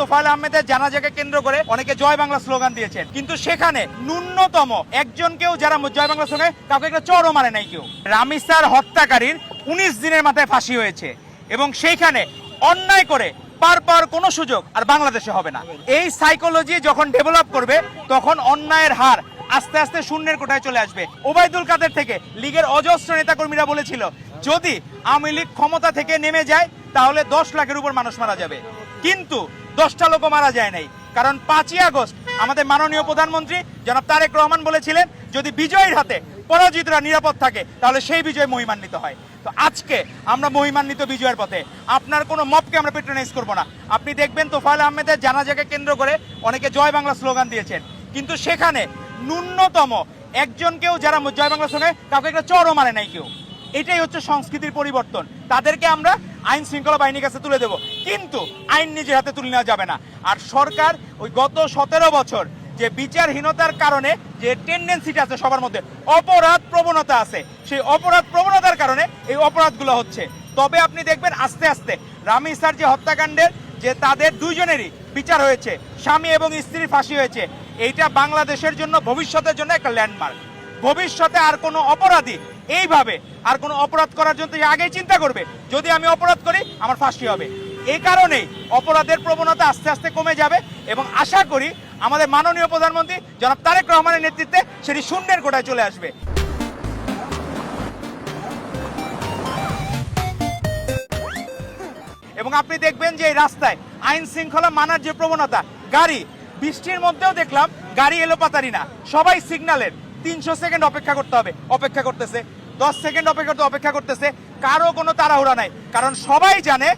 তোফায়েল আহমেদের জানাজাকে কেন্দ্র করে অনেকে জয় বাংলা স্লোগান দিয়েছেন, কিন্তু সেখানে ন্যূনতম একজনকেও যারা জয় বাংলা স্লোগানে কাউকে একটা চরও মারে নাই কেউ। রামিসার হত্যাকারীর 19 দিনের মাথায় ফাঁসি হয়েছে এবং সেইখানে অন্যায় করে পার পাওয়ার কোনো সুযোগ আর বাংলাদেশে হবে না। এই সাইকোলজি যখন ডেভেলপ করবে তখন অন্যায়ের হার আস্তে আস্তে শূন্যের কোঠায় চলে আসবে। ওবায়দুল কাদের থেকে লীগের অজস্র নেতাকর্মীরা বলেছিল যদি আওয়ামী লীগ ক্ষমতা থেকে নেমে যায় তাহলে 10 লাখের উপর মানুষ মারা যাবে, কিন্তু 10টা লোকও মারা যায় নাই। কারণ 5ই আগস্ট আমাদের মাননীয় প্রধানমন্ত্রী জনাব তারেক রহমান বলেছিলেন যদি বিজয়ের হাতে পরাজিতরা নিরাপদ থাকে তাহলে সেই বিজয় মহিমান্বিত হয়। তো আজকে আমরা মহিমান্বিত বিজয়ের পথে, আপনার কোনো মবকে আমরা পেট্রোনাইজ করব না। আপনি দেখবেন তোফায়েল আহমেদের জানাজাকে কেন্দ্র করে অনেকে জয় বাংলা স্লোগান দিয়েছেন, কিন্তু সেখানে ন্যূনতম একজনকেও যারা জয় বাংলা স্লোগানে কাউকে একটা চরও মারে নাই কেউ। এটাই হচ্ছে সংস্কৃতির পরিবর্তন। তাদেরকে আমরা আইন শৃঙ্খলা বাহিনীর কাছে তুলে দেব, কিন্তু আইন নিজের হাতে তুলে নেওয়া যাবে না। আর সরকার ওই গত 17 বছর যে বিচারহীনতার কারণে যে টেন্ডেন্সিটা আছে সবার মধ্যে, অপরাধ প্রবণতা আছে, সেই অপরাধ প্রবণতার কারণে এই অপরাধগুলো হচ্ছে। তবে আপনি দেখবেন আস্তে আস্তে রামিসার যে হত্যাকাণ্ডের যে তাদের দুইজনেরই বিচার হয়েছে, স্বামী এবং স্ত্রীর ফাঁসি হয়েছে, এইটা বাংলাদেশের জন্য ভবিষ্যতের জন্য একটা ল্যান্ডমার্ক। ভবিষ্যতে আর কোনো অপরাধী এইভাবে আর কোনো অপরাধ করার জন্য আগেই চিন্তা করবে যদি আমি অপরাধ করি আমার ফাঁসি হবে। এই কারণেই অপরাধের প্রবণতা আস্তে আস্তে কমে যাবে এবং আশা করি আমাদের মাননীয় প্রধানমন্ত্রী জনাব তারেক রহমানের নেতৃত্বে সেটি শূন্যের কোঠায় চলে আসবে। এবং আপনি দেখবেন যে এই রাস্তায় আইন শৃঙ্খলা মানার যে প্রবণতা, গাড়ি বৃষ্টির মধ্যেও দেখলাম গাড়ি এলোপাতারি না, সবাই সিগন্যালের 300 সেকেন্ড অপেক্ষা করতে হবে, অপেক্ষা করতেছে, 10 সেকেন্ড অপেক্ষা করতেছে, কারো কোনো তাড়াহুড়া নাই। কারণ সবাই জানে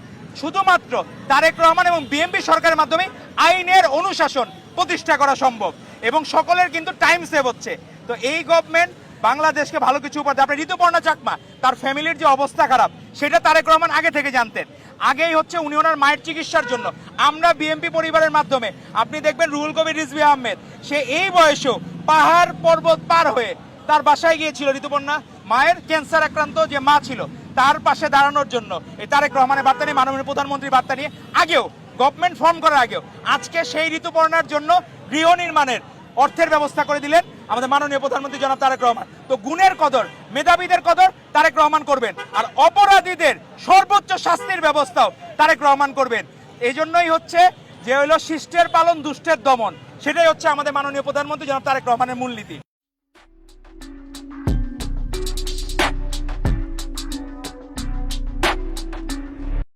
শুধুমাত্র তারেক রহমান এবং বিএনপি সরকারের মাধ্যমে আইনের অনুশাসন প্রতিষ্ঠা করা সম্ভব এবং সকলের কিন্তু টাইম সেভ হচ্ছে। তো এই গভর্নমেন্ট বাংলাদেশকে ভালো কিছু উপহার। আপনার ঋতুপর্ণা চাকমা তার ফ্যামিলির যে অবস্থা খারাপ সেটা তারেক রহমান আগে থেকে জানতেন। আগেই হচ্ছে উনি ওনার মায়ের চিকিৎসার জন্য আমরা বিএনপি পরিবারের মাধ্যমে আপনি দেখবেন রুহুল কবির রিজভী আহমেদ সে এই বয়সেও পাহাড় পর্বত পার হয়ে তার বাসায় গিয়েছিল ঋতুপর্ণা মায়ের ক্যান্সার আক্রান্ত যে মা ছিল তার পাশে দাঁড়ানোর জন্য। এই তারেক রহমানের বার্তা নিয়ে, মাননীয় প্রধানমন্ত্রীর বার্তা নিয়ে আগেও গভর্নমেন্ট ফর্ম করার আগেও আজকে সেই ঋতুপর্ণার জন্য গৃহ নির্মাণের অর্থের ব্যবস্থা করে দিলেন আমাদের মাননীয় প্রধানমন্ত্রী জনাব তারেক রহমান। তো গুণের কদর, মেধাবীদের কদর তারেক রহমান করবেন, আর অপরাধীদের সর্বোচ্চ শাস্তির ব্যবস্থাও তারেক রহমান করবেন। এই জন্যই হচ্ছে যে হলো শিষ্টের পালন দুষ্টের দমন, সেটাই হচ্ছে আমাদের মাননীয় প্রধানমন্ত্রী জনাব তারেক রহমানের মূলনীতি।